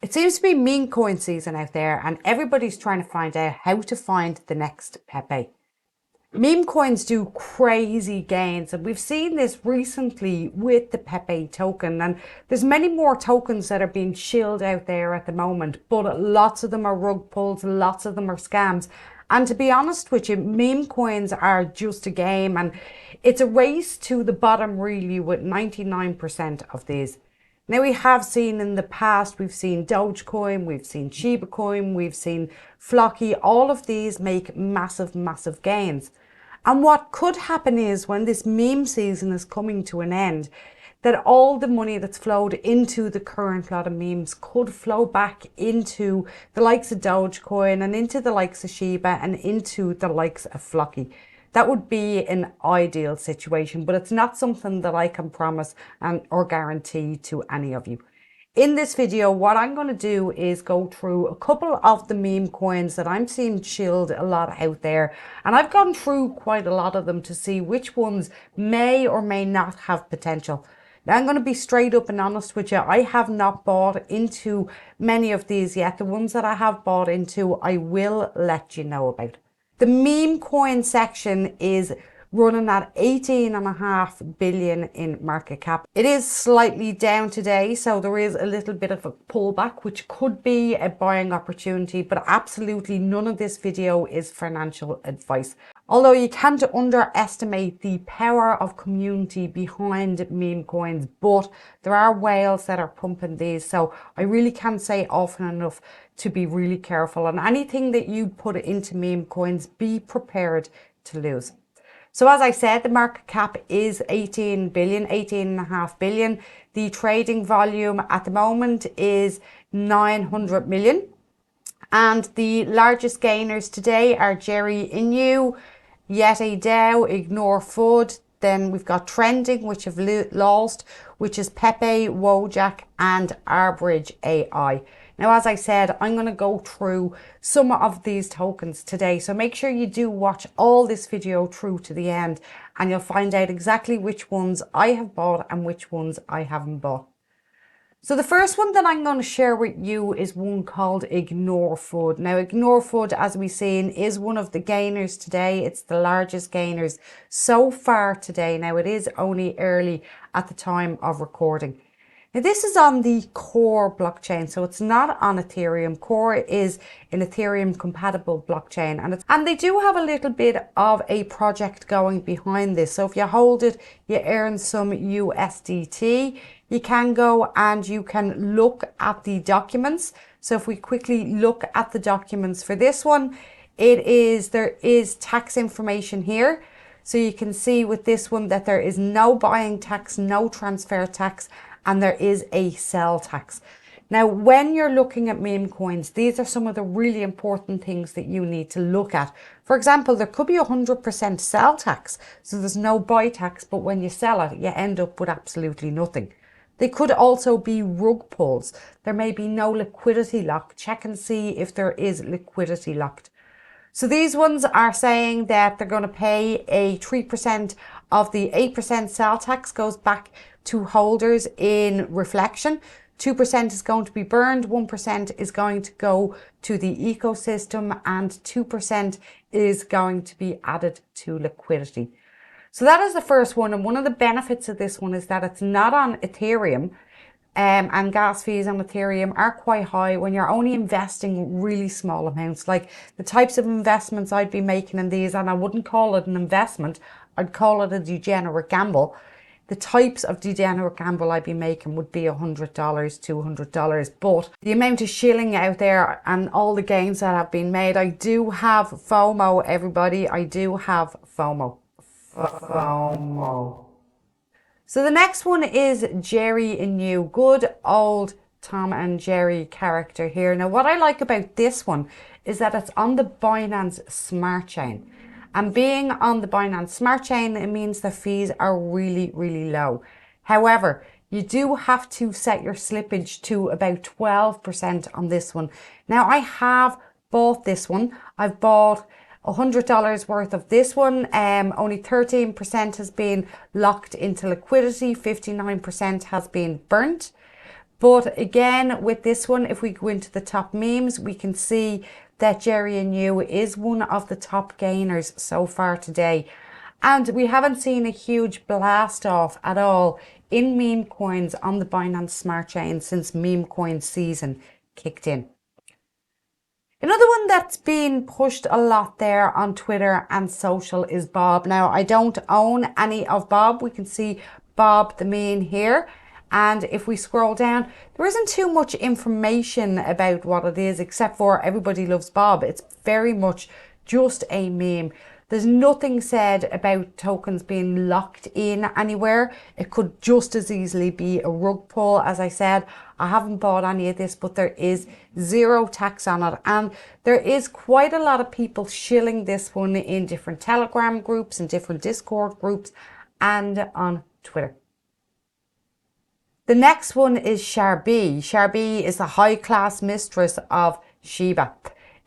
It seems to be meme coin season out there, and everybody's trying to find out how to find the next Pepe. Meme coins do crazy gains, and we've seen this recently with the Pepe token, and there's many more tokens that are being shilled out there at the moment, but lots of them are rug pulls, lots of them are scams. And to be honest with you, meme coins are just a game, and it's a race to the bottom really with 99% of these. Now, we have seen in the past, we've seen Dogecoin, we've seen Shiba Coin, we've seen Flocky, all of these make massive, massive gains. And what could happen is when this meme season is coming to an end, that all the money that's flowed into the current lot of memes could flow back into the likes of Dogecoin and into the likes of Shiba and into the likes of Flocky. That would be an ideal situation, but it's not something that I can promise or guarantee to any of you. In this video, what I'm going to do is go through a couple of the meme coins that I'm seeing chilled a lot out there. And I've gone through quite a lot of them to see which ones may or may not have potential. Now, I'm going to be straight up and honest with you. I have not bought into many of these yet. The ones that I have bought into, I will let you know about. The meme coin section is running at 18.5 billion in market cap. It is slightly down today, so there is a little bit of a pullback, which could be a buying opportunity, but absolutely none of this video is financial advice. Although you can't underestimate the power of community behind meme coins, but there are whales that are pumping these, so I really can't say often enough to be really careful. And anything that you put into meme coins, be prepared to lose. So as I said, the market cap is 18 billion, 18.5 billion. The trading volume at the moment is 900 million. And the largest gainers today are Jerry Inu, Yeti Dow, Ignore Food. Then we've got Trending, which have lost, which is Pepe, Walljack, and Arbridge AI. Now, as I said, I'm going to go through some of these tokens today. So make sure you do watch all this video through to the end, and you'll find out exactly which ones I have bought and which ones I haven't bought. So the first one that I'm going to share with you is one called Ignore Food. Now, Ignore Food, as we've seen, is one of the gainers today. It's the largest gainers so far today. Now, it is only early at the time of recording. Now, this is on the Core blockchain, so it's not on Ethereum. Core is an Ethereum compatible blockchain, and they do have a little bit of a project going behind this. So if you hold it, you earn some USDT. You can go and you can look at the documents. So if we quickly look at the documents for this one, there is tax information here. So you can see with this one that there is no buying tax, no transfer tax, and there is a sell tax. Now, when you're looking at meme coins, these are some of the really important things that you need to look at. For example, there could be 100% sell tax, so there's no buy tax, but when you sell it, you end up with absolutely nothing. They could also be rug pulls. There may be no liquidity lock. Check and see if there is liquidity locked. So these ones are saying that they're going to pay a 3% of the 8% sell tax goes back to holders in reflection. 2% is going to be burned, 1% is going to go to the ecosystem, and 2% is going to be added to liquidity. So that is the first one, and one of the benefits of this one is that it's not on Ethereum, and gas fees on Ethereum are quite high when you're only investing really small amounts. Like the types of investments I'd be making in these, and I wouldn't call it an investment, I'd call it a degenerate gamble. The types of degenerate gamble I'd be making would be $100, $200, but the amount of shilling out there and all the gains that have been made, I do have FOMO, everybody. I do have FOMO. So the next one is Jerry Inu, good old Tom and Jerry character here. Now, what I like about this one is that it's on the Binance Smart Chain. And being on the Binance Smart Chain, it means the fees are really, really low. However, you do have to set your slippage to about 12% on this one. Now, I have bought this one. I've bought $100 worth of this one. Only 13% has been locked into liquidity. 59% has been burnt. But again, with this one, if we go into the top memes, we can see that Jerry and You is one of the top gainers so far today. And we haven't seen a huge blast off at all in meme coins on the Binance Smart Chain since meme coin season kicked in. Another one that's been pushed a lot there on Twitter and social is Bob. Now, I don't own any of Bob. We can see Bob the meme here. And if we scroll down, there isn't too much information about what it is, except for everybody loves Bob. It's very much just a meme. There's nothing said about tokens being locked in anywhere. It could just as easily be a rug pull. As I said, I haven't bought any of this, but there is zero tax on it. And there is quite a lot of people shilling this one in different Telegram groups and different Discord groups and on Twitter. The next one is Charb. Charb is the high class mistress of Shiba.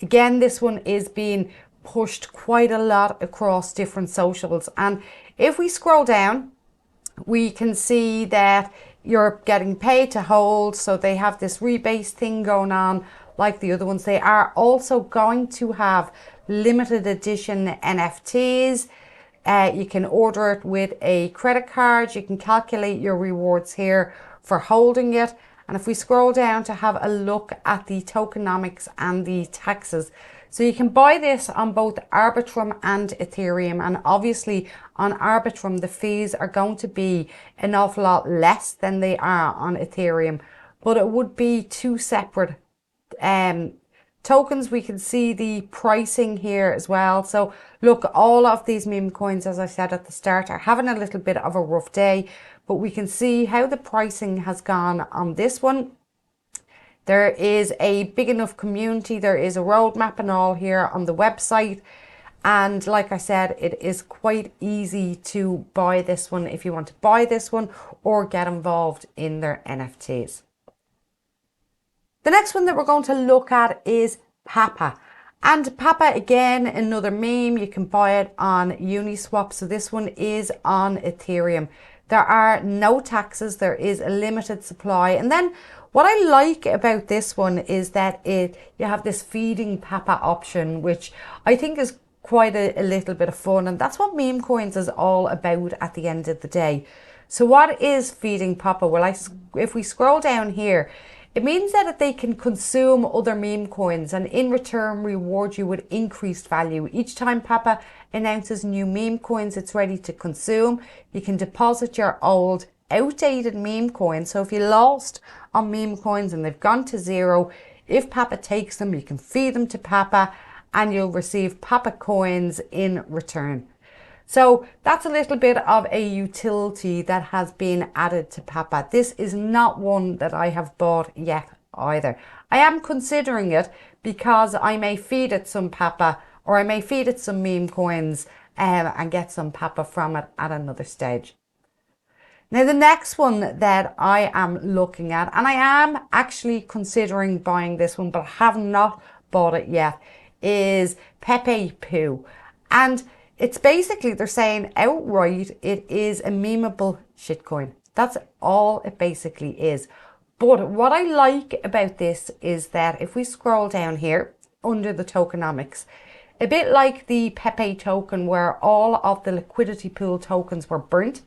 Again, this one is being pushed quite a lot across different socials. And if we scroll down, we can see that you're getting paid to hold. So they have this rebase thing going on like the other ones. They are also going to have limited edition NFTs. You can order it with a credit card. You can calculate your rewards here for holding it. And if we scroll down to have a look at the tokenomics and the taxes, so you can buy this on both Arbitrum and Ethereum. And obviously on Arbitrum, the fees are going to be an awful lot less than they are on Ethereum, but it would be two separate tokens. We can see the pricing here as well. So look, all of these meme coins, as I said at the start, are having a little bit of a rough day, but we can see how the pricing has gone on this one. There is a big enough community. There is a roadmap and all here on the website. And like I said, it is quite easy to buy this one if you want to buy this one or get involved in their NFTs. The next one that we're going to look at is Papa. And Papa, again, another meme. You can buy it on Uniswap. So this one is on Ethereum. There are no taxes. There is a limited supply. And then what I like about this one is that you have this feeding Papa option, which I think is quite a little bit of fun. And that's what meme coins is all about at the end of the day. So what is feeding Papa? Well, if we scroll down here, it means that they can consume other meme coins and in return reward you with increased value. Each time Papa announces new meme coins it's ready to consume, you can deposit your old outdated meme coins. So if you lost on meme coins and they've gone to zero, if Papa takes them, you can feed them to Papa and you'll receive Papa coins in return. So that's a little bit of a utility that has been added to Papa. This is not one that I have bought yet either. I am considering it because I may feed it some Papa or I may feed it some meme coins and get some Papa from it at another stage. Now the next one that I am looking at, and I am actually considering buying this one but I have not bought it yet, is Pepepoo. And it's basically, they're saying outright, it is a memeable shitcoin. That's all it basically is. But what I like about this is that if we scroll down here under the tokenomics, a bit like the Pepe token where all of the liquidity pool tokens were burnt,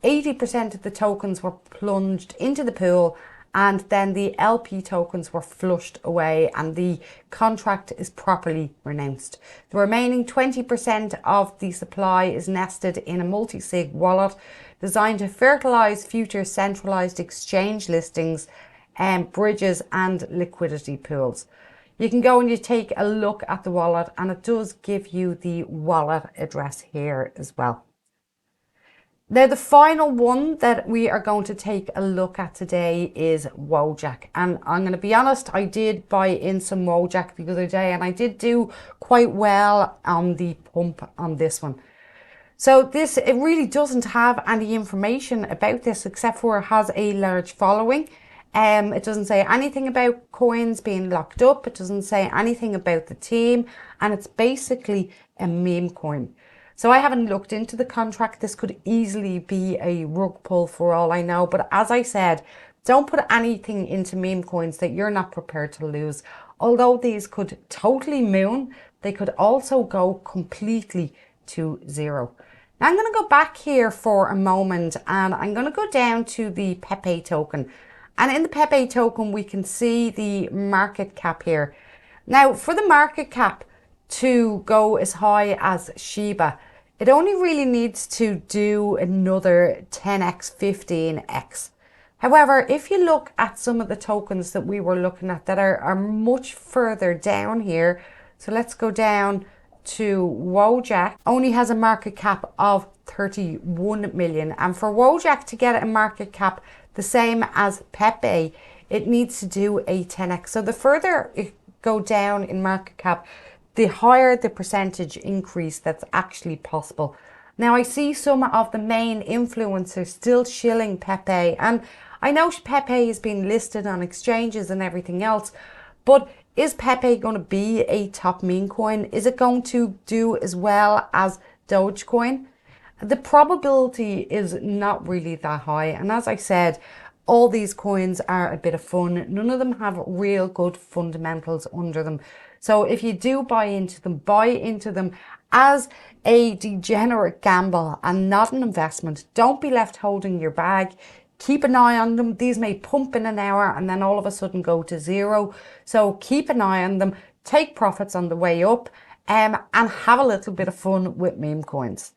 80% of the tokens were plunged into the pool and then the LP tokens were flushed away and the contract is properly renounced. The remaining 20% of the supply is nested in a multi-sig wallet designed to fertilize future centralized exchange listings, bridges and liquidity pools. You can go and you take a look at the wallet and it does give you the wallet address here as well. Now, the final one that we are going to take a look at today is Walljack. And I'm going to be honest, I did buy in some Walljack the other day and I did do quite well on the pump on this one. So it really doesn't have any information about this except for it has a large following. It doesn't say anything about coins being locked up. It doesn't say anything about the team. And it's basically a meme coin. So I haven't looked into the contract. This could easily be a rug pull for all I know. But as I said, Don't put anything into meme coins that you're not prepared to lose. Although these could totally moon, they could also go completely to zero. Now I'm going to go back here for a moment and I'm going to go down to the Pepe token. And in the Pepe token, we can see the market cap here. Now for the market cap to go as high as Shiba, it only really needs to do another 10x, 15x. However, if you look at some of the tokens that we were looking at that are much further down here, so let's go down to Walljack, only has a market cap of 31 million. And for Walljack to get a market cap the same as Pepe, it needs to do a 10x. So the further it go down in market cap, the higher the percentage increase that's actually possible. Now I see some of the main influencers still shilling Pepe, and I know Pepe has been listed on exchanges and everything else, but is Pepe going to be a top meme coin? Is it going to do as well as Dogecoin? The probability is not really that high, and as I said, all these coins are a bit of fun. None of them have real good fundamentals under them. So if you do buy into them as a degenerate gamble and not an investment. Don't be left holding your bag. Keep an eye on them. These may pump in an hour and then all of a sudden go to zero. So keep an eye on them. Take profits on the way up and have a little bit of fun with meme coins.